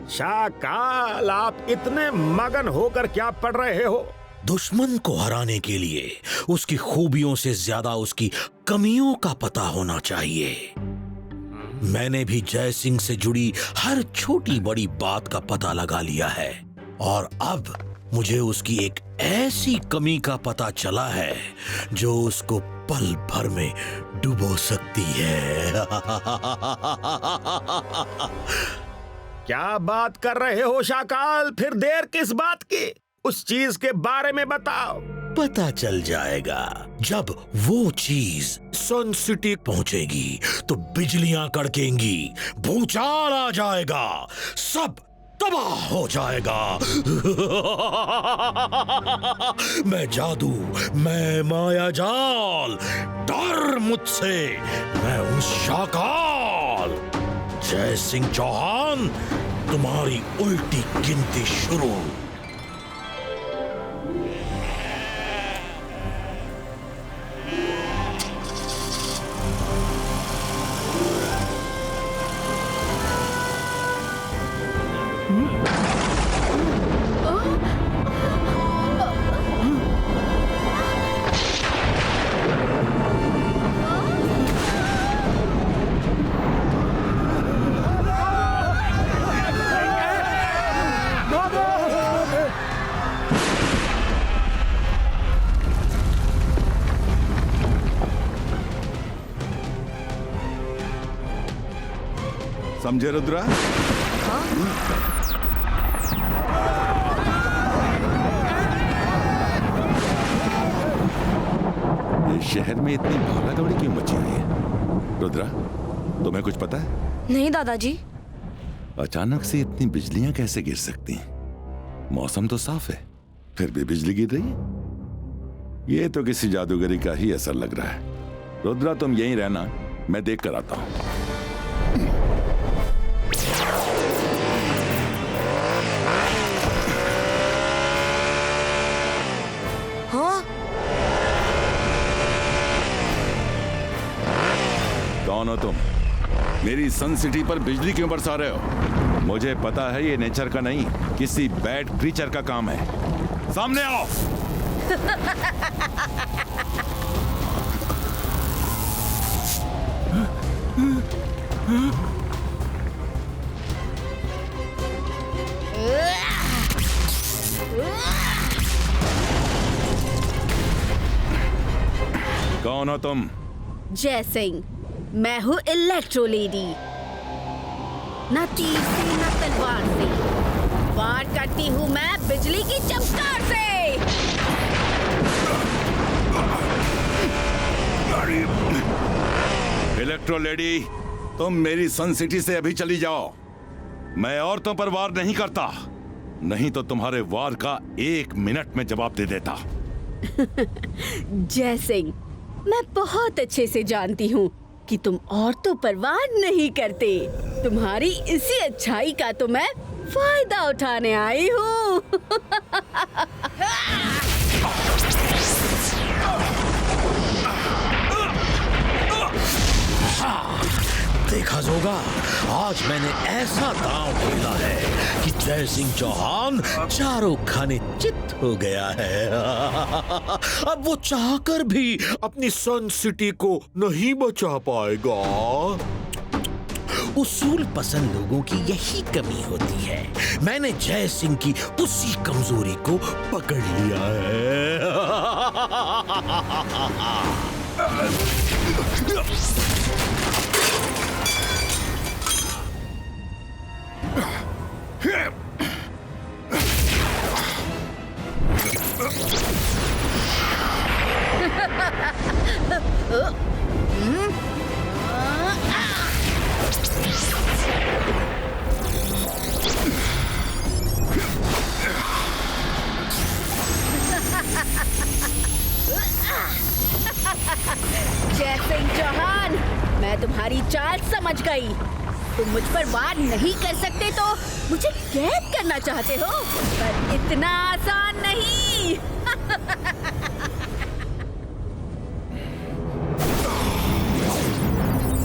शाकाल, आप इतने मगन होकर क्या पढ़ रहे हो? दुश्मन को हराने के लिए उसकी खूबियों से ज्यादा उसकी कमियों का पता होना चाहिए। मैंने भी जय सिंह से जुड़ी हर छोटी बड़ी बात का पता लगा लिया है और अब मुझे उसकी एक ऐसी कमी का पता चला है जो उसको पल भर में डुबो सकती है। क्या बात कर रहे हो शाकाल? फिर देर किस बात की? उस चीज के बारे में बताओ। पता चल जाएगा जब वो चीज सन सिटी पहुंचेगी तो बिजलियां कड़केंगी, भूचाल आ जाएगा, सब तबाह हो जाएगा। मैं जादू, मैं माया जाल, डर मुझसे, मैं हूं शाकाल। जय सिंह चौहान, तुम्हारी उल्टी गिनती शुरू। समझे रुद्रा? ये शहर में इतनी भागा दौड़ी क्यों मची हुई है? रुद्रा, तुम्हें कुछ पता है? नहीं दादाजी। अचानक से इतनी बिजलियां कैसे गिर सकती हैं? मौसम तो साफ है, फिर भी बिजली गिर रही है। ये तो किसी जादूगरी का ही असर लग रहा है। रुद्रा, तुम यहीं रहना, मैं देख कर आता हूं। कौन हो तुम? मेरी सन सिटी पर बिजली क्यों बरसा रहे हो? मुझे पता है ये नेचर का नहीं, किसी बैड क्रीचर का काम है। सामने आओ। कौन हो तुम? जय सिंह, मैं हूँ इलेक्ट्रो लेडी। न तीर से न तलवार से, वार करती हूँ मैं बिजली की चमकार से। इलेक्ट्रो लेडी, तुम मेरी सन सिटी से अभी चली जाओ। मैं औरतों पर वार नहीं करता, नहीं तो तुम्हारे वार का 1 मिनट में जवाब दे देता। जय सिंह, मैं बहुत अच्छे से जानती हूँ कि तुम औरतों पर वार नहीं करते। तुम्हारी इसी अच्छाई का तो मैं फायदा उठाने आई हूँ। देखा जोगा, आज मैंने ऐसा दांव खेला है कि जय सिंह चौहान चारों खाने चित हो गया है। अब वो चाहकर भी अपनी सन सिटी को नहीं बचा पाएगा। उसूल पसंद लोगों की यही कमी होती है। मैंने जय सिंह की उसी कमजोरी को पकड़ लिया है। जय सिंह चौहान, मैं तुम्हारी चाल समझ गई। तुम मुझ पर वार नहीं कर सकते तो मुझे कैद करना चाहते हो, पर इतना आसान नहीं।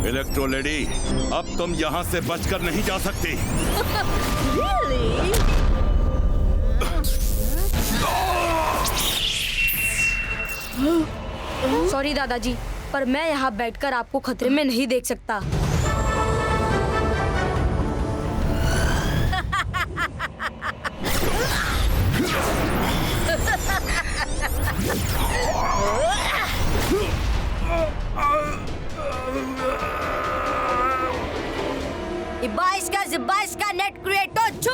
इलेक्ट्रो लेडी, अब तुम यहाँ से बचकर नहीं जा सकती। Really? सॉरी दादाजी, पर मैं यहाँ बैठकर आपको खतरे में नहीं देख सकता। इबाइस का नेट क्रिएटो छू।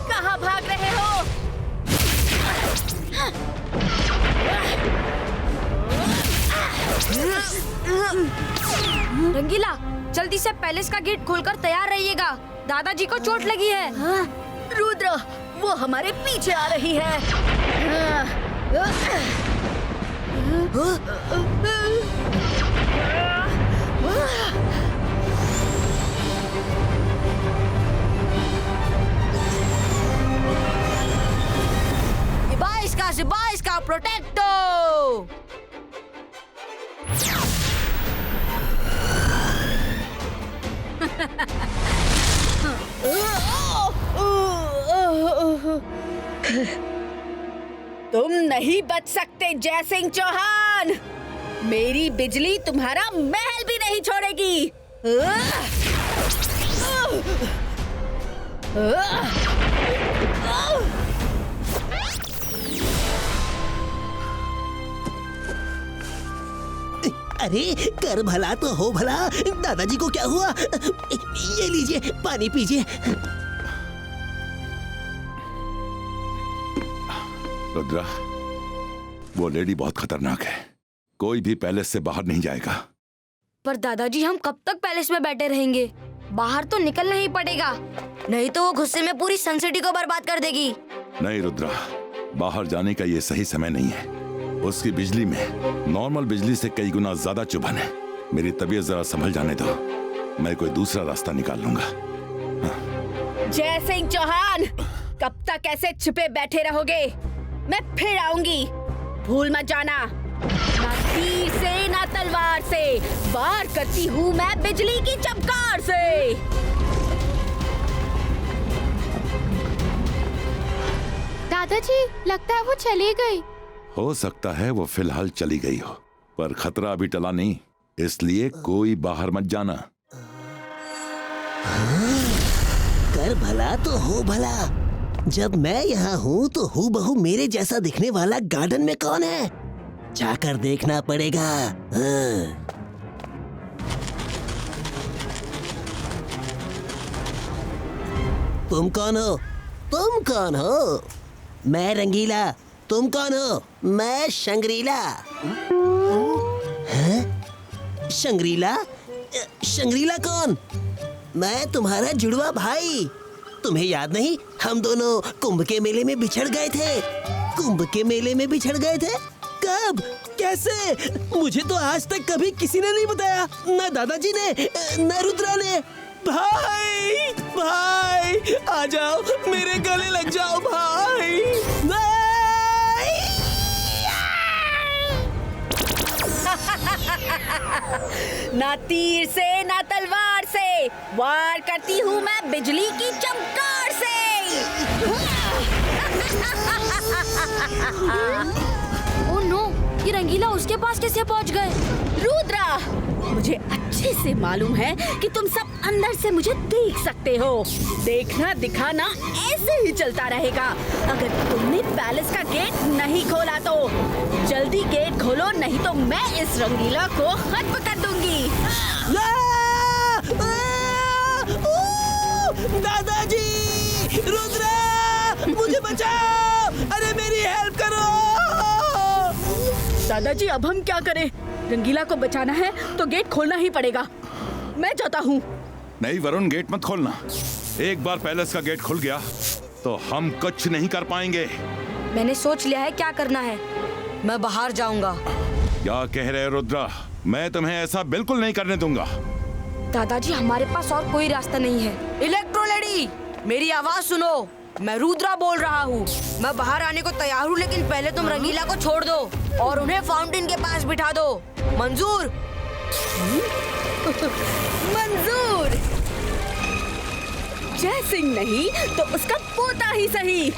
कहाँ भाग रहे हो? रंगीला, जल्दी से पैलेस का गेट खोलकर तैयार रहिएगा, दादाजी को चोट लगी है। रुद्र, वो हमारे पीछे आ रही है। इबाइस का प्रोटेक्टो। तुम नहीं बच सकते जय सिंह चौहान। मेरी बिजली तुम्हारा महल भी नहीं छोड़ेगी। अरे कर भला तो हो भला। दादाजी को क्या हुआ? ये लीजिए, पानी पीजिए। रुद्रा, वो लेडी बहुत खतरनाक है, कोई भी पैलेस से बाहर नहीं जाएगा। पर दादाजी, हम कब तक पैलेस में बैठे रहेंगे? बाहर तो निकलना ही पड़ेगा, नहीं तो वो गुस्से में पूरी सनसिटी को बर्बाद कर देगी। नहीं रुद्रा, बाहर जाने का ये सही समय नहीं है। उसकी बिजली में नॉर्मल बिजली से कई गुना ज्यादा चुभन है। मेरी तबीयत जरा संभल जाने दो, मैं कोई दूसरा रास्ता निकाल लूंगा। जय सिंह चौहान, कब तक ऐसे छुपे बैठे रहोगे? मैं फिर आऊंगी, भूल मत जाना। ना तीर से ना तलवार से, वार करती हूँ मैं बिजली की चमकार से। दादाजी, लगता है वो चली गई। हो सकता है वो फिलहाल चली गई हो, पर खतरा अभी टला नहीं, इसलिए कोई बाहर मत जाना। कर भला तो हो भला। जब मैं यहाँ हूँ तो हूबहू मेरे जैसा दिखने वाला गार्डन में कौन है? जाकर देखना पड़ेगा। हाँ। तुम कौन हो? तुम कौन हो? मैं रंगीला। तुम कौन हो? मैं शंग्रीला। हैं? शंग्रीला? शंग्रीला कौन? मैं तुम्हारा जुड़वा भाई। तुम्हें याद नहीं, हम दोनों कुंभ के मेले में बिछड़ गए थे। कुंभ के मेले में बिछड़ गए थे? कब? कैसे? मुझे तो आज तक कभी किसी ने नहीं बताया, न दादाजी ने, न रुद्रा ने। भाई, भाई, आ जाओ, मेरे गले लग जाओ भाई। ना तीर से ना तलवार से, वार करती हूँ मैं बिजली की चमकार से। ओह नो, ये रंगीला उसके पास कैसे पहुंच गए? रुद्रा, मुझे अच्छे से मालूम है कि तुम सब अंदर से मुझे देख सकते हो। देखना दिखाना ऐसे ही चलता रहेगा। अगर तुमने पैलेस का गेट नहीं खोला तो जल्दी गेट खोलो, नहीं तो मैं इस रंगीला को खत्म कर दूंगी। दादाजी, रुद्रा, मुझे बचाओ! अरे मेरी हेल्प करो! दादाजी, अब हम क्या करें? रंगीला को बचाना है तो गेट खोलना ही पड़ेगा। मैं जाता हूँ। नहीं वरुण, गेट मत खोलना। एक बार पैलेस का गेट खुल गया तो हम कुछ नहीं कर पाएंगे। मैंने सोच लिया है क्या करना है। मैं बाहर जाऊंगा। क्या कह रहे हो रुद्रा? मैं तुम्हें ऐसा बिल्कुल नहीं करने दूंगा। दादाजी हमारे पास और कोई रास्ता नहीं है। इलेक्ट्रो लेडी, मेरी आवाज सुनो। मैं रुद्रा बोल रहा हूँ। मैं बाहर आने को तैयार हूँ, लेकिन पहले तुम रंगीला को छोड़ दो और उन्हें फाउंटेन के पास बिठा दो। मंजूर? मंजूर। जय सिंह नहीं तो उसका पोता ही सही।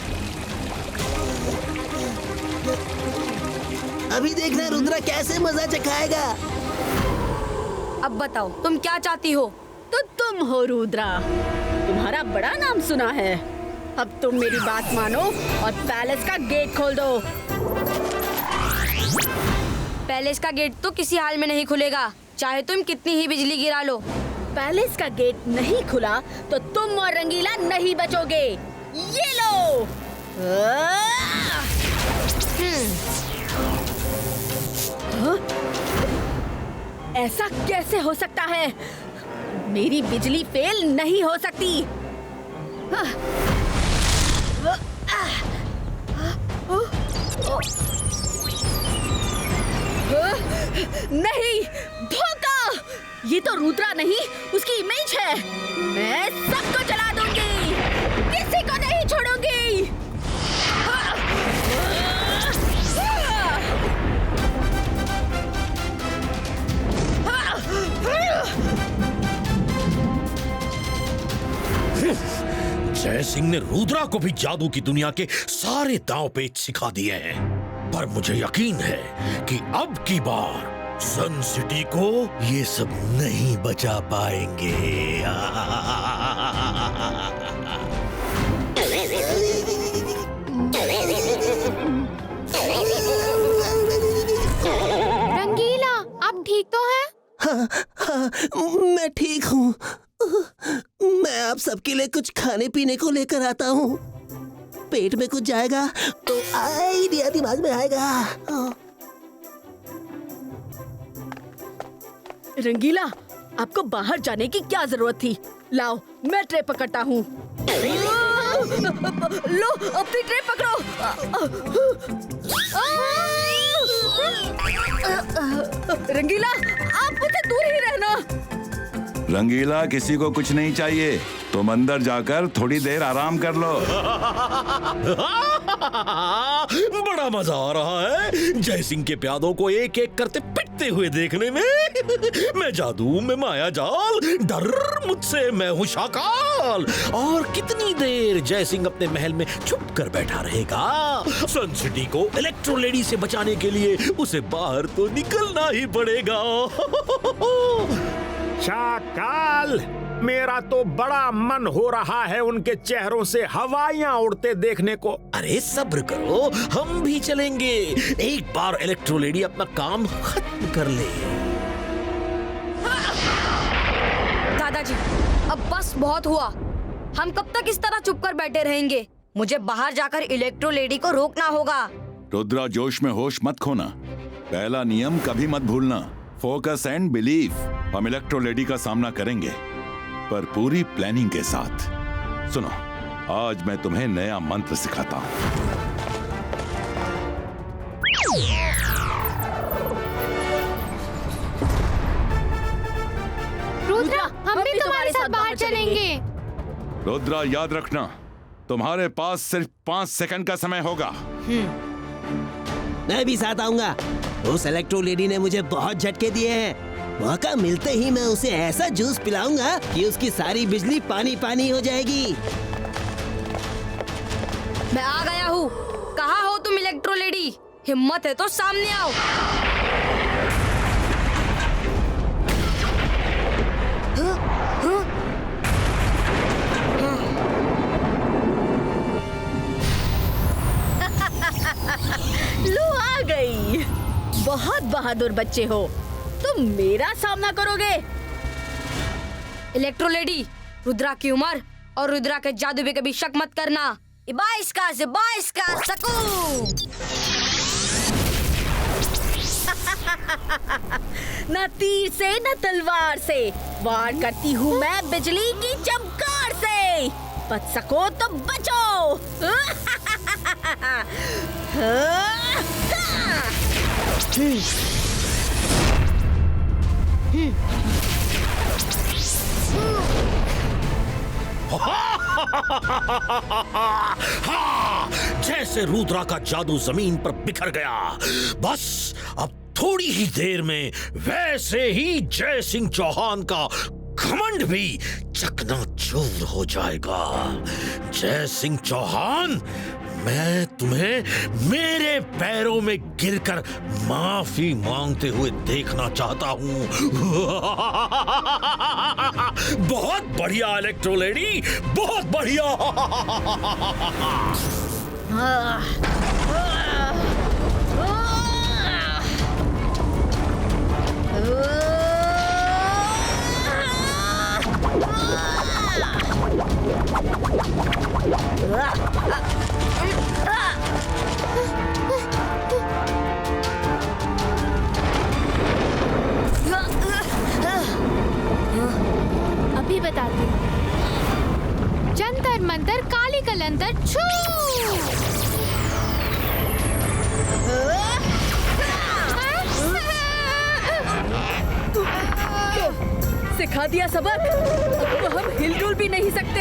अभी देखना रुद्रा कैसे मजा चखाएगा। अब बताओ तुम क्या चाहती हो? तो तुम हो रुद्रा, तुम्हारा बड़ा नाम सुना है। अब तुम मेरी बात मानो और पैलेस का गेट खोल दो। पैलेस का गेट तो किसी हाल में नहीं खुलेगा, चाहे तुम कितनी ही बिजली गिरा लो। पैलेस का गेट नहीं खुला तो तुम और रंगीला नहीं बचोगे। ये लो। ऐसा कैसे हो सकता है? मेरी बिजली फेल नहीं हो सकती। नहीं, धोखा! ये तो रुद्रा नहीं, उसकी इमेज है। मैं सबको जला दूंगी, किसी को नहीं छोड़ूंगी। जय सिंह ने रुद्रा को भी जादू की दुनिया के सारे दांव पेच सिखा दिए हैं, पर मुझे यकीन है कि अब की बार सन सिटी को ये सब नहीं बचा पाएंगे। रंगीला, आप ठीक तो हैं? हाँ, मैं ठीक हूँ। मैं आप सबके लिए कुछ खाने पीने को लेकर आता हूँ। पेट में कुछ जाएगा तो आइडिया दिमाग में आएगा। रंगीला, आपको बाहर जाने की क्या जरूरत थी? लाओ, मैं ट्रे पकड़ता हूँ। लो, अपनी ट्रे पकड़ो। रंगीला, आप मुझसे दूर ही रहना। रंगीला, किसी को कुछ नहीं चाहिए। तुम अंदर जाकर थोड़ी देर आराम कर लो। बड़ा मजा आ रहा है जय सिंह के प्यादों को एक एक करते पिटते हुए देखने में। मैं जादू, मैं माया जाल, डर मुझसे, मैं हूँ शाकाल। और कितनी देर जय सिंह अपने महल में छुप कर बैठा रहेगा? सन सिटी को इलेक्ट्रो लेडी से बचाने के लिए उसे बाहर तो निकलना ही पड़ेगा। शाकाल, मेरा तो बड़ा मन हो रहा है उनके चेहरों से हवाइयां उड़ते देखने को। अरे सब्र करो, हम भी चलेंगे। एक बार इलेक्ट्रो लेडी अपना काम खत्म कर ले। दादाजी, अब बस बहुत हुआ। हम कब तक इस तरह चुप कर बैठे रहेंगे? मुझे बाहर जाकर इलेक्ट्रो लेडी को रोकना होगा। रुद्रा, जोश में होश मत खोना। पहला नियम कभी मत भूलना, फोकस एंड बिलीव। हम इलेक्ट्रो लेडी का सामना करेंगे, पर पूरी प्लानिंग के साथ। सुनो, आज मैं तुम्हें नया मंत्र सिखाता हूँ। रुद्रा, हम भी तुम्हारे साथ बाहर चलेंगे। रुद्रा, याद रखना, तुम्हारे पास सिर्फ 5 सेकंड का समय होगा। मैं भी साथ आऊंगा। उस इलेक्ट्रो लेडी ने मुझे बहुत झटके दिए हैं। मौका मिलते ही मैं उसे ऐसा जूस पिलाऊंगा कि उसकी सारी बिजली पानी पानी हो जाएगी। मैं आ गया हूँ। कहाँ हो तुम इलेक्ट्रो लेडी? हिम्मत है तो सामने आओ। लो, आ गई। बहुत बहादुर बच्चे हो। तुम मेरा सामना करोगे? इलेक्ट्रो लेडी, रुद्रा की उम्र और रुद्रा के जादू पे कभी शक मत करना। 22 का सकू। न तीर से न तलवार से, वार करती हूँ मैं बिजली की चमकार से। बच सको तो बचो। हाँ, जैसे रुद्रा का जादू जमीन पर बिखर गया, बस अब थोड़ी ही देर में वैसे ही जय सिंह चौहान का घमंड भी चकनाचूर हो जाएगा। जय सिंह चौहान, मैं तुम्हें मेरे पैरों में गिरकर माफी मांगते हुए देखना चाहता हूं। बहुत बढ़िया इलेक्ट्रो लेडी, बहुत बढ़िया। अभी बताती हूँ। जंतर मंतर काली कलंतर छू। सिखा दिया सबक, अब तो हम हिलडुल भी नहीं सकते।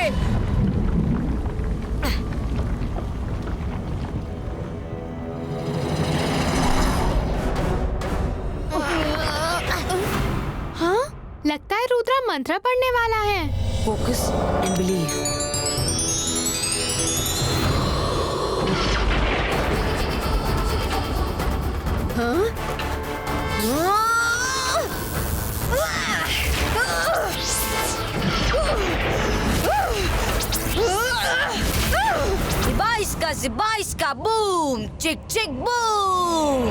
हाँ, लगता है रुद्रा मंत्र पढ़ने वाला है। Focus and believe. Ziba iska boom, chick chick boom.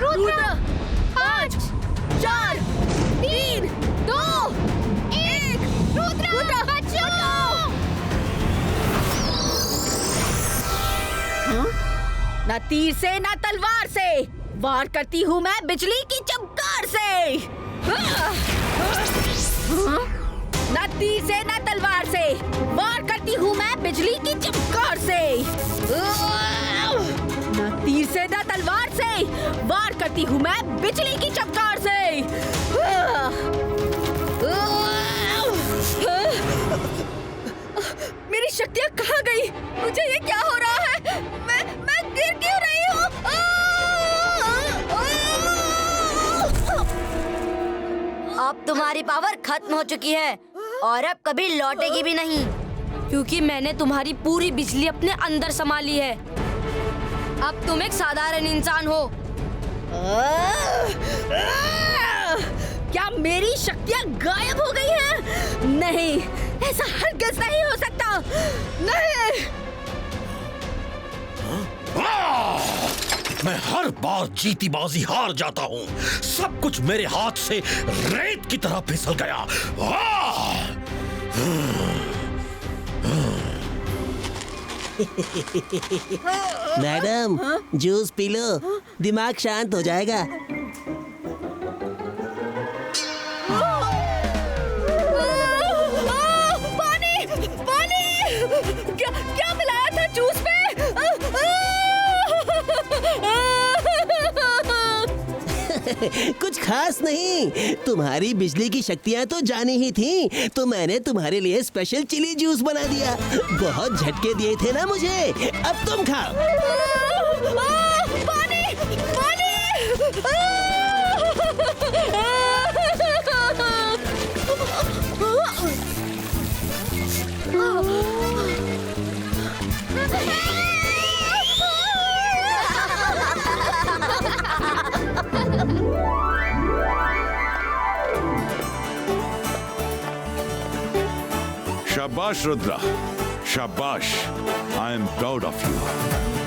Rudra, 5, 4, 3, 2, 1। Rudra, बचाओ! ना तीर से ना तलवार से, वार करती हूँ मैं बिजली की चमकार से। ना तीर से ना तलवार से, वार करती हूँ मैं बिजली की चमकार से। ना तीर से ना तलवार से, वार करती हूँ मैं बिजली की चमकार से। मेरी शक्तियाँ कहाँ गई? मुझे ये क्या हो रहा है? मैं गिर क्यों रही हूँ? अब तुम्हारी पावर खत्म हो चुकी है और अब कभी लौटेगी भी नहीं, क्योंकि मैंने तुम्हारी पूरी बिजली अपने अंदर समा ली है। अब तुम एक साधारण इंसान हो। क्या मेरी शक्तियाँ गायब हो गई हैं? नहीं, ऐसा हरगिज़ नहीं हो सकता। नहीं। मैं हर बार जीती बाजी हार जाता हूँ। सब कुछ मेरे हाथ से रेत की तरह फिसल गया। मैडम, जूस पी लो, दिमाग शांत हो जाएगा। पानी, पानी! क्या मिलाया था जूस में? कुछ खास नहीं, तुम्हारी बिजली की शक्तियाँ तो जानी ही थी, तो मैंने तुम्हारे लिए स्पेशल चिली जूस बना दिया। बहुत झटके दिए थे ना मुझे, अब तुम खाओ। पानी, पानी! शाबाश रुद्रा, शाबाश। I am proud of you.